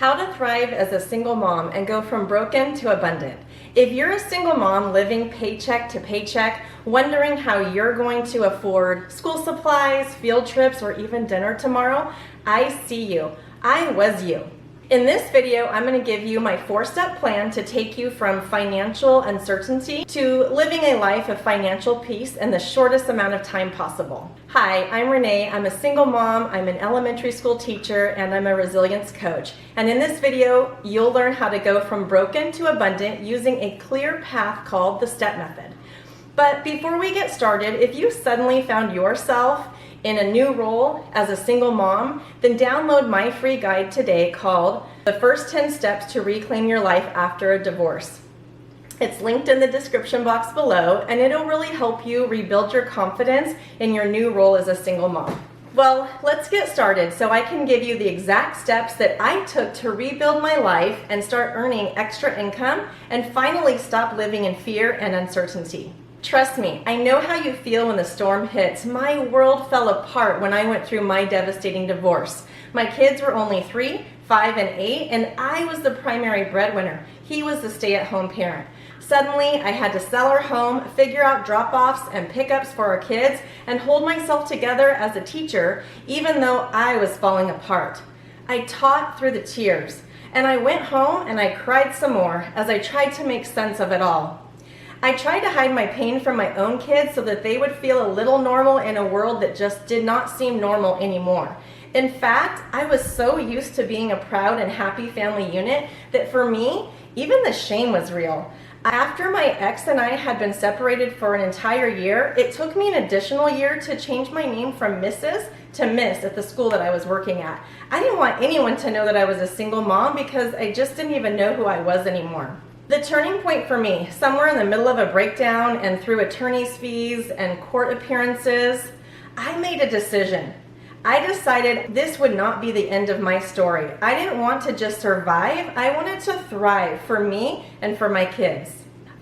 How to thrive as a single mom and go from broken to abundant. If you're a single mom living paycheck to paycheck, wondering how you're going to afford school supplies, field trips, or even dinner tomorrow, I see you. I was you. In this video, I'm going to give you my 4-step plan to take you from financial uncertainty to living a life of financial peace in the shortest amount of time possible. Hi, I'm Renee. I'm a single mom, I'm an elementary school teacher, and I'm a resilience coach. And in this video, you'll learn how to go from broken to abundant using a clear path called the S.T.E.P method. But before we get started, if you suddenly found yourself in a new role as a single mom, then download my free guide today called The First 10 Steps to Reclaim Your Life After a Divorce. It's linked in the description box below, and it'll really help you rebuild your confidence in your new role as a single mom. Well, let's get started so I can give you the exact steps that I took to rebuild my life and start earning extra income and finally stop living in fear and uncertainty. Trust me, I know how you feel when the storm hits. My world fell apart when I went through my devastating divorce. My kids were only 3, 5, and 8, and I was the primary breadwinner. He was the stay-at-home parent. Suddenly, I had to sell our home, figure out drop-offs and pickups for our kids, and hold myself together as a teacher, even though I was falling apart. I taught through the tears, and I went home and I cried some more as I tried to make sense of it all. I tried to hide my pain from my own kids so that they would feel a little normal in a world that just did not seem normal anymore. In fact, I was so used to being a proud and happy family unit that for me, even the shame was real. After my ex and I had been separated for an entire year, it took me an additional year to change my name from Mrs. to Miss at the school that I was working at. I didn't want anyone to know that I was a single mom because I just didn't even know who I was anymore. The turning point for me, somewhere in the middle of a breakdown and through attorney's fees and court appearances, I made a decision. I decided this would not be the end of my story. I didn't want to just survive, I wanted to thrive for me and for my kids.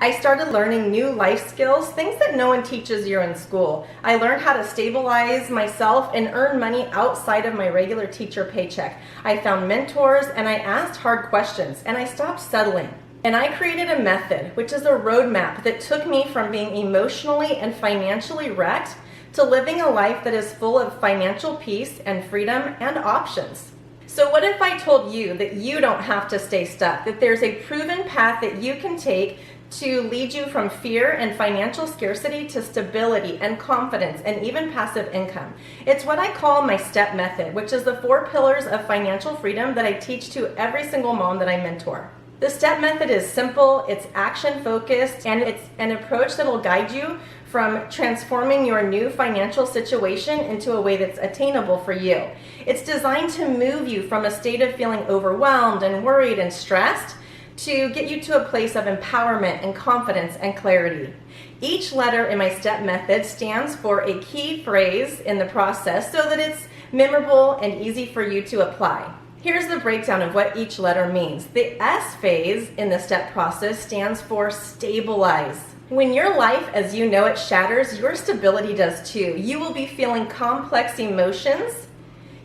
I started learning new life skills, things that no one teaches you in school. I learned how to stabilize myself and earn money outside of my regular teacher paycheck. I found mentors and I asked hard questions and I stopped settling. And I created a method, which is a roadmap that took me from being emotionally and financially wrecked to living a life that is full of financial peace and freedom and options. So what if I told you that you don't have to stay stuck, that there's a proven path that you can take to lead you from fear and financial scarcity to stability and confidence and even passive income? It's what I call my S.T.E.P method, which is the 4 pillars of financial freedom that I teach to every single mom that I mentor. The S.T.E.P method is simple, it's action-focused, and it's an approach that will guide you from transforming your new financial situation into a way that's attainable for you. It's designed to move you from a state of feeling overwhelmed and worried and stressed to get you to a place of empowerment and confidence and clarity. Each letter in my S.T.E.P method stands for a key phrase in the process so that it's memorable and easy for you to apply. Here's the breakdown of what each letter means. The S phase in the S.T.E.P process stands for stabilize. When your life as you know it shatters, your stability does too. You will be feeling complex emotions.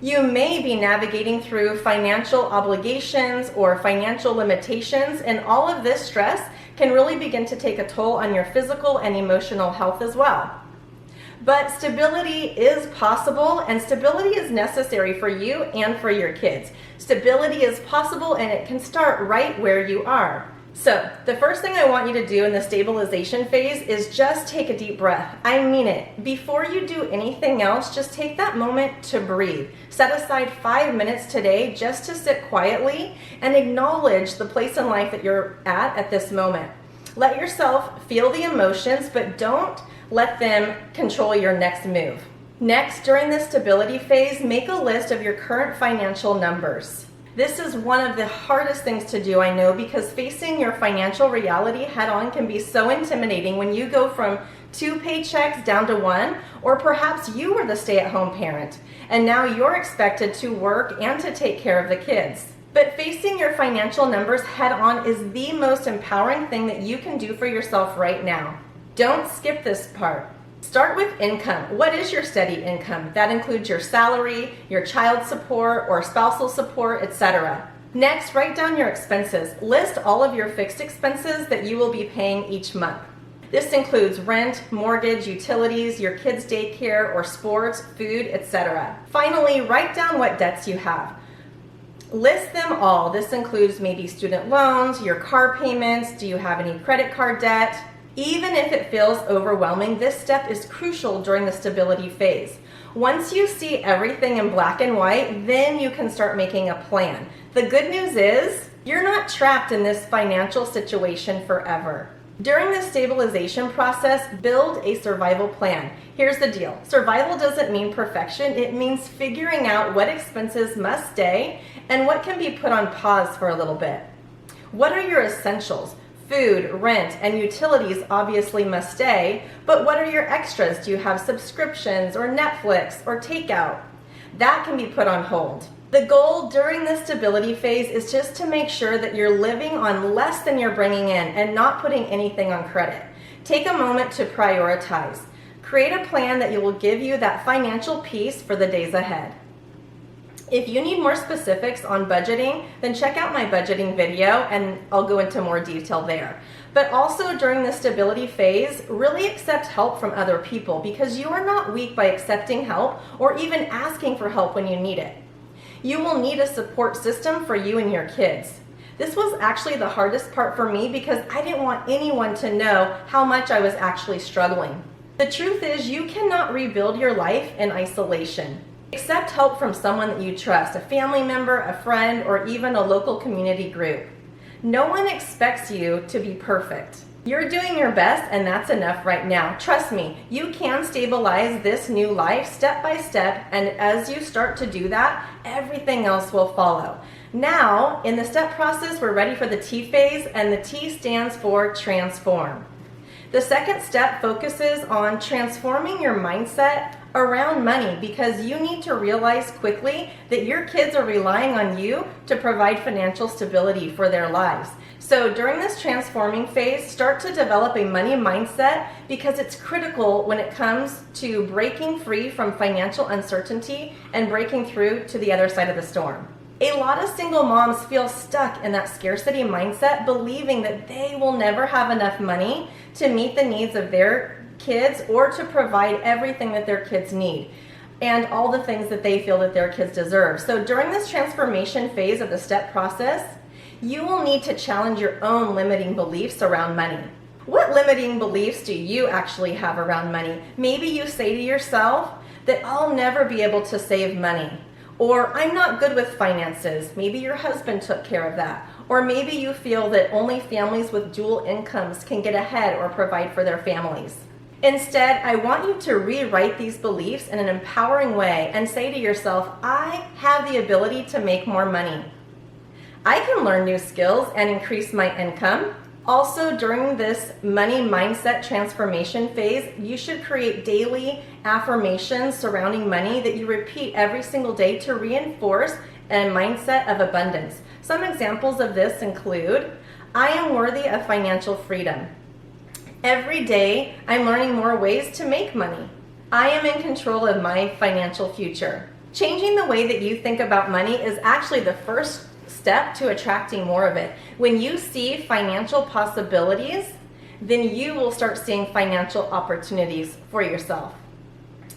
You may be navigating through financial obligations or financial limitations, and all of this stress can really begin to take a toll on your physical and emotional health as well. But stability is possible, and stability is necessary for you and for your kids. Stability is possible, and it can start right where you are. So, the first thing I want you to do in the stabilization phase is just take a deep breath. I mean it. Before you do anything else, just take that moment to breathe. Set aside 5 minutes today just to sit quietly and acknowledge the place in life that you're at this moment. Let yourself feel the emotions, but don't let them control your next move. Next, during the stability phase, make a list of your current financial numbers. This is one of the hardest things to do, I know, because facing your financial reality head-on can be so intimidating when you go from 2 paychecks down to 1, or perhaps you were the stay-at-home parent, and now you're expected to work and to take care of the kids. But facing your financial numbers head-on is the most empowering thing that you can do for yourself right now. Don't skip this part. Start with income. What is your steady income? That includes your salary, your child support or spousal support, etc. Next, write down your expenses. List all of your fixed expenses that you will be paying each month. This includes rent, mortgage, utilities, your kids' daycare or sports, food, etc. Finally, write down what debts you have. List them all. This includes maybe student loans, your car payments, do you have any credit card debt? Even if it feels overwhelming, this step is crucial during the stability phase. Once you see everything in black and white, then you can start making a plan. The good news is, you're not trapped in this financial situation forever. During the stabilization process, build a survival plan. Here's the deal. Survival doesn't mean perfection. It means figuring out what expenses must stay and what can be put on pause for a little bit. What are your essentials? Food, rent, and utilities obviously must stay, but what are your extras? Do you have subscriptions or Netflix or takeout? That can be put on hold. The goal during the stability phase is just to make sure that you're living on less than you're bringing in and not putting anything on credit. Take a moment to prioritize. Create a plan that will give you that financial peace for the days ahead. If you need more specifics on budgeting, then check out my budgeting video and I'll go into more detail there. But also during the stability phase, really accept help from other people because you are not weak by accepting help or even asking for help when you need it. You will need a support system for you and your kids. This was actually the hardest part for me because I didn't want anyone to know how much I was actually struggling. The truth is, you cannot rebuild your life in isolation. Accept help from someone that you trust, a family member, a friend, or even a local community group. No one expects you to be perfect. You're doing your best and that's enough right now. Trust me, you can stabilize this new life step by step, and as you start to do that, everything else will follow. Now, in the step process, we're ready for the T phase, and the T stands for transform. The second step focuses on transforming your mindset around money because you need to realize quickly that your kids are relying on you to provide financial stability for their lives. So during this transforming phase, start to develop a money mindset because it's critical when it comes to breaking free from financial uncertainty and breaking through to the other side of the storm. A lot of single moms feel stuck in that scarcity mindset, believing that they will never have enough money to meet the needs of their kids or to provide everything that their kids need and all the things that they feel that their kids deserve. So during this transformation phase of the STEP process, you will need to challenge your own limiting beliefs around money. What limiting beliefs do you actually have around money? Maybe you say to yourself that I'll never be able to save money, or I'm not good with finances. Maybe your husband took care of that. Or maybe you feel that only families with dual incomes can get ahead or provide for their families. Instead, I want you to rewrite these beliefs in an empowering way and say to yourself, I have the ability to make more money. I can learn new skills and increase my income. Also, during this money mindset transformation phase, you should create daily affirmations surrounding money that you repeat every single day to reinforce a mindset of abundance. Some examples of this include, I am worthy of financial freedom. Every day, I'm learning more ways to make money. I am in control of my financial future. Changing the way that you think about money is actually the first step to attracting more of it. When you see financial possibilities, then you will start seeing financial opportunities for yourself.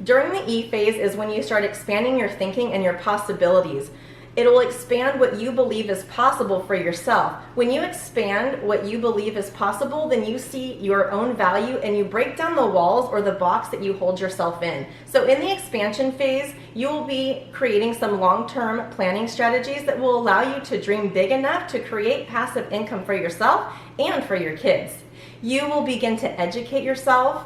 During the E phase is when you start expanding your thinking and your possibilities. It'll expand what you believe is possible for yourself. When you expand what you believe is possible, then you see your own value and you break down the walls or the box that you hold yourself in. So in the expansion phase, you will be creating some long-term planning strategies that will allow you to dream big enough to create passive income for yourself and for your kids. You will begin to educate yourself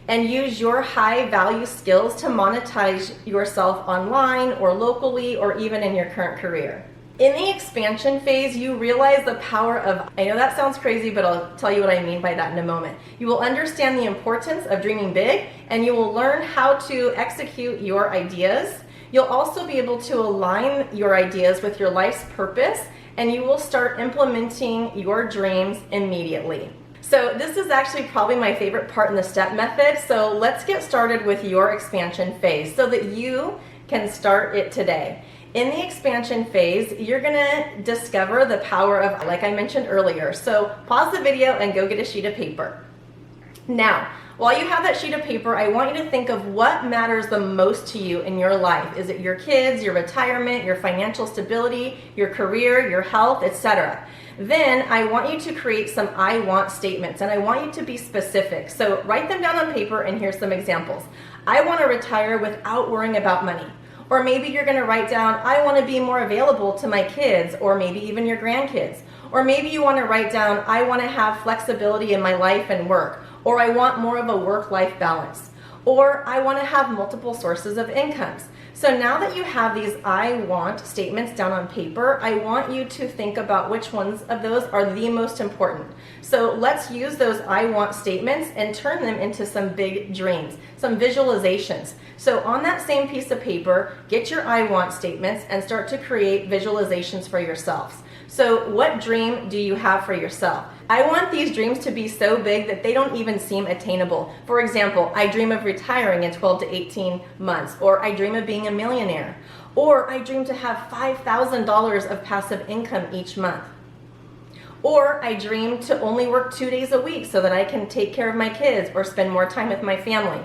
and use your high value skills to monetize yourself online or locally or even in your current career. In the expansion phase, you realize the power of, I know that sounds crazy, but I'll tell you what I mean by that in a moment. You will understand the importance of dreaming big and you will learn how to execute your ideas. You'll also be able to align your ideas with your life's purpose and you will start implementing your dreams immediately. So this is actually probably my favorite part in the STEP method. So let's get started with your expansion phase so that you can start it today. In the expansion phase, you're gonna discover the power of, like I mentioned earlier. So pause the video and go get a sheet of paper. Now, while you have that sheet of paper, I want you to think of what matters the most to you in your life. Is it your kids, your retirement, your financial stability, your career, your health, etc.? Then I want you to create some I want statements, and I want you to be specific. So write them down on paper, and here's some examples. I want to retire without worrying about money. Or maybe you're going to write down, I want to be more available to my kids, or maybe even your grandkids. Or maybe you want to write down, I want to have flexibility in my life and work. Or I want more of a work-life balance. Or I want to have multiple sources of incomes. So now that you have these I want statements down on paper, I want you to think about which ones of those are the most important. So let's use those I want statements and turn them into some big dreams, some visualizations. So on that same piece of paper, get your I want statements and start to create visualizations for yourselves. So what dream do you have for yourself? I want these dreams to be so big that they don't even seem attainable. For example, I dream of retiring in 12 to 18 months, or I dream of being a millionaire, or I dream to have $5,000 of passive income each month. Or I dream to only work 2 days a week so that I can take care of my kids or spend more time with my family.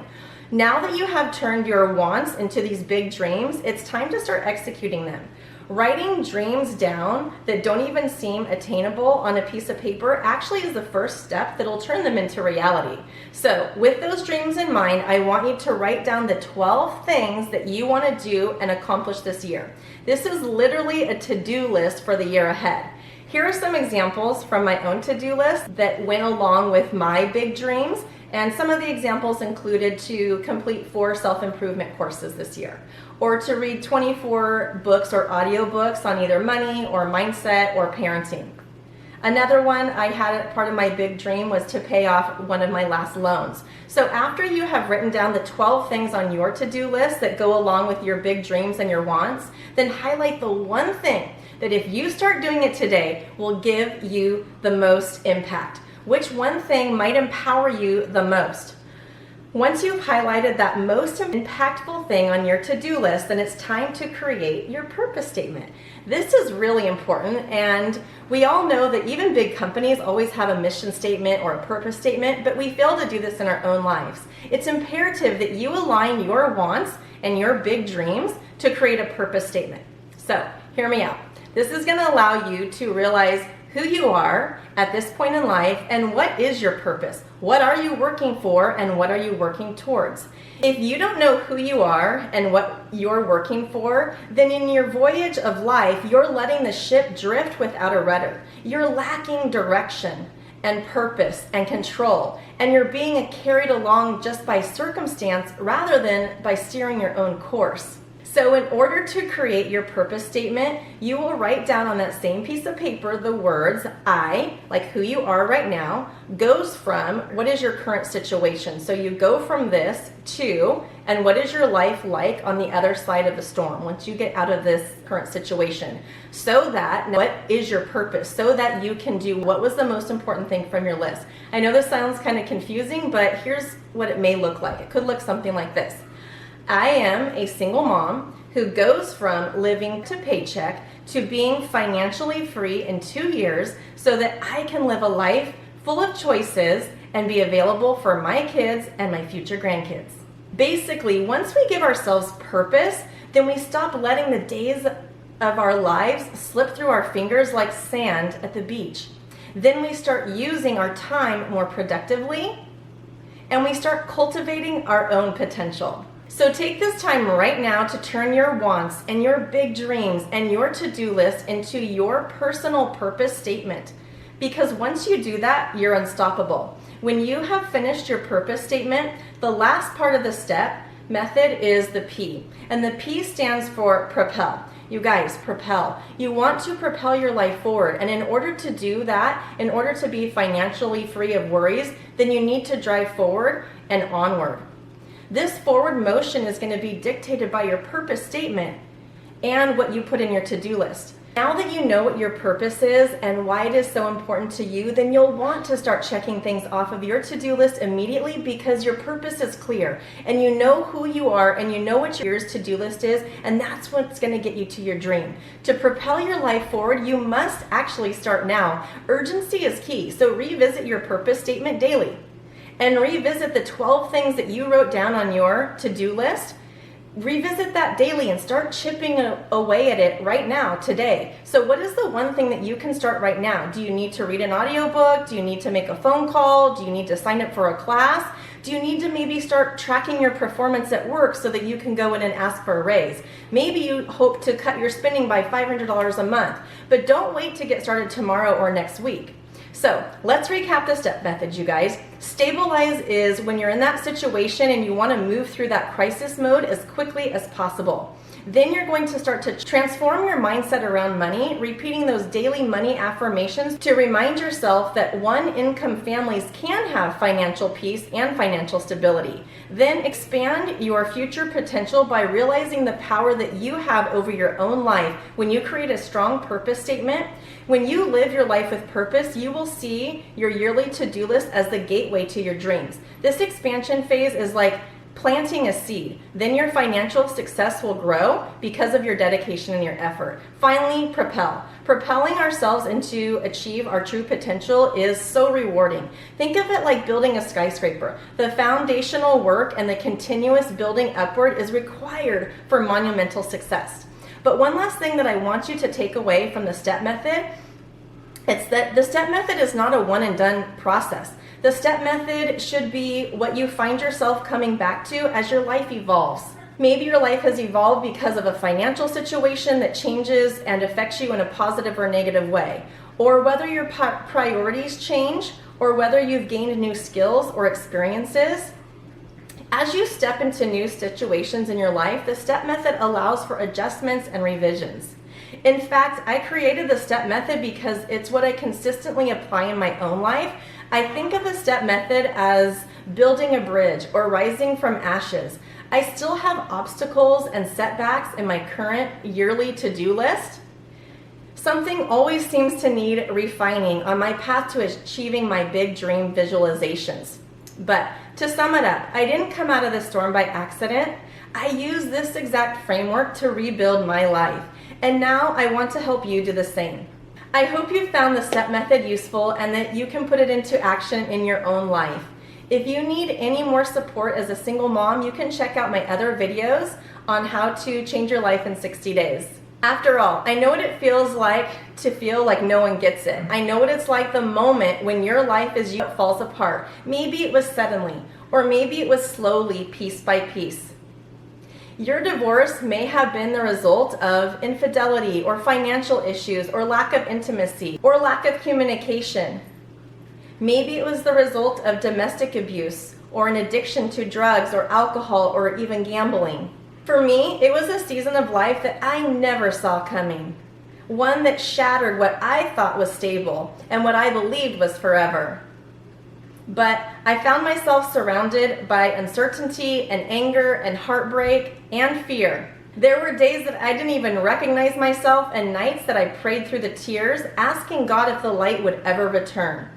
Now that you have turned your wants into these big dreams, it's time to start executing them. Writing dreams down that don't even seem attainable on a piece of paper actually is the first step that'll turn them into reality. So with those dreams in mind, I want you to write down the 12 things that you want to do and accomplish this year. This is literally a to-do list for the year ahead. Here are some examples from my own to-do list that went along with my big dreams. And some of the examples included to complete 4 self-improvement courses this year, or to read 24 books or audiobooks on either money or mindset or parenting. Another one I had, part of my big dream, was to pay off one of my last loans. So after you have written down the 12 things on your to-do list that go along with your big dreams and your wants, then highlight the one thing that if you start doing it today will give you the most impact. Which one thing might empower you the most? Once you've highlighted that most impactful thing on your to-do list, then it's time to create your purpose statement. This is really important, and we all know that even big companies always have a mission statement or a purpose statement, but we fail to do this in our own lives. It's imperative that you align your wants and your big dreams to create a purpose statement. So, hear me out. This is going to allow you to realize who you are at this point in life and what is your purpose. What are you working for and what are you working towards? If you don't know who you are and what you're working for, then in your voyage of life, you're letting the ship drift without a rudder. You're lacking direction and purpose and control, and you're being carried along just by circumstance rather than by steering your own course. So in order to create your purpose statement, you will write down on that same piece of paper the words I, like who you are right now, goes from what is your current situation. So you go from this to, and what is your life like on the other side of the storm once you get out of this current situation. So that, what is your purpose? So that you can do what was the most important thing from your list. I know this sounds kind of confusing, but here's what it may look like. It could look something like this. I am a single mom who goes from living to paycheck to being financially free in 2 years so that I can live a life full of choices and be available for my kids and my future grandkids. Basically, once we give ourselves purpose, then we stop letting the days of our lives slip through our fingers like sand at the beach. Then we start using our time more productively and we start cultivating our own potential. So take this time right now to turn your wants and your big dreams and your to-do list into your personal purpose statement. Because once you do that, you're unstoppable. When you have finished your purpose statement, the last part of the STEP method is the P. And the P stands for propel. You guys, propel. You want to propel your life forward. And in order to do that, in order to be financially free of worries, then you need to drive forward and onward. This forward motion is going to be dictated by your purpose statement and what you put in your to-do list. Now that you know what your purpose is and why it is so important to you, then you'll want to start checking things off of your to-do list immediately because your purpose is clear and you know who you are and you know what your to-do list is, and that's what's going to get you to your dream. To propel your life forward, you must actually start now. Urgency is key, so revisit your purpose statement daily and revisit the 12 things that you wrote down on your to-do list. Revisit that daily and start chipping away at it right now, today. So what is the one thing that you can start right now? Do you need to read an audiobook? Do you need to make a phone call? Do you need to sign up for a class? Do you need to maybe start tracking your performance at work so that you can go in and ask for a raise? Maybe you hope to cut your spending by $500 a month, but don't wait to get started tomorrow or next week. So let's recap the STEP method, you guys. Stabilize is when you're in that situation and you want to move through that crisis mode as quickly as possible. Then you're going to start to transform your mindset around money, repeating those daily money affirmations to remind yourself that one-income families can have financial peace and financial stability. Then expand your future potential by realizing the power that you have over your own life when you create a strong purpose statement. When you live your life with purpose, you will see your yearly to-do list as the gateway to your dreams. This expansion phase is like planting a seed. Then your financial success will grow because of your dedication and your effort. Finally, propel. Propelling ourselves into achieve our true potential is so rewarding. Think of it like building a skyscraper. The foundational work and the continuous building upward is required for monumental success. But one last thing that I want you to take away from the STEP method, it's that the STEP method is not a one and done process. The STEP method should be what you find yourself coming back to as your life evolves. Maybe your life has evolved because of a financial situation that changes and affects you in a positive or negative way, or whether your priorities change, or whether you've gained new skills or experiences. As you step into new situations in your life, the STEP method allows for adjustments and revisions. In fact, I created the STEP method because it's what I consistently apply in my own life. I think of the STEP method as building a bridge or rising from ashes. I still have obstacles and setbacks in my current yearly to-do list. Something always seems to need refining on my path to achieving my big dream visualizations. But to sum it up, I didn't come out of the storm by accident. I used this exact framework to rebuild my life, and now I want to help you do the same. I hope you found the STEP method useful and that you can put it into action in your own life. If you need any more support as a single mom, you can check out my other videos on how to change your life in 60 days. After all, I know what it feels like to feel like no one gets it. I know what it's like the moment when your life as you falls apart. Maybe it was suddenly, or maybe it was slowly, piece by piece. Your divorce may have been the result of infidelity or financial issues or lack of intimacy or lack of communication. Maybe it was the result of domestic abuse or an addiction to drugs or alcohol or even gambling. For me, it was a season of life that I never saw coming. One that shattered what I thought was stable and what I believed was forever. But I found myself surrounded by uncertainty and anger and heartbreak and fear. There were days that I didn't even recognize myself and nights that I prayed through the tears, asking God if the light would ever return.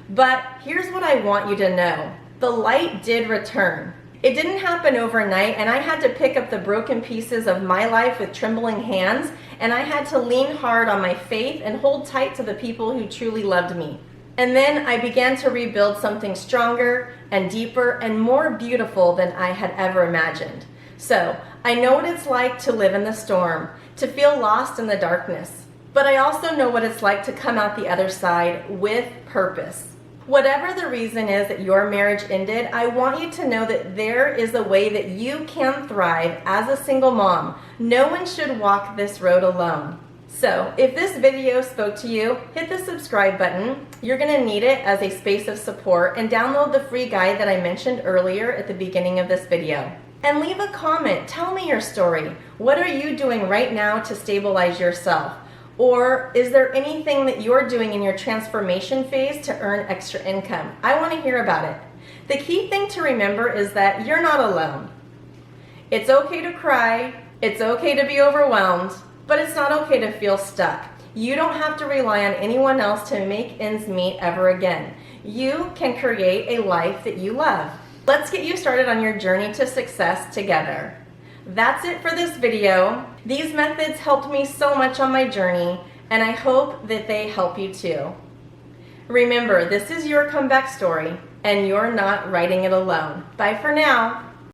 But here's what I want you to know. The light did return. It didn't happen overnight, and I had to pick up the broken pieces of my life with trembling hands, and I had to lean hard on my faith and hold tight to the people who truly loved me. And then I began to rebuild something stronger and deeper and more beautiful than I had ever imagined. So I know what it's like to live in the storm, to feel lost in the darkness, but I also know what it's like to come out the other side with purpose. Whatever the reason is that your marriage ended, I want you to know that there is a way that you can thrive as a single mom. No one should walk this road alone. So if this video spoke to you, hit the subscribe button. You're going to need it as a space of support, and download the free guide that I mentioned earlier at the beginning of this video. And leave a comment. Tell me your story. What are you doing right now to stabilize yourself? Or is there anything that you're doing in your transformation phase to earn extra income? I want to hear about it. The key thing to remember is that you're not alone. It's okay to cry. It's okay to be overwhelmed. But it's not okay to feel stuck. You don't have to rely on anyone else to make ends meet ever again. You can create a life that you love. Let's get you started on your journey to success together. That's it for this video. These methods helped me so much on my journey, and I hope that they help you too. Remember, this is your comeback story, and you're not writing it alone. Bye for now.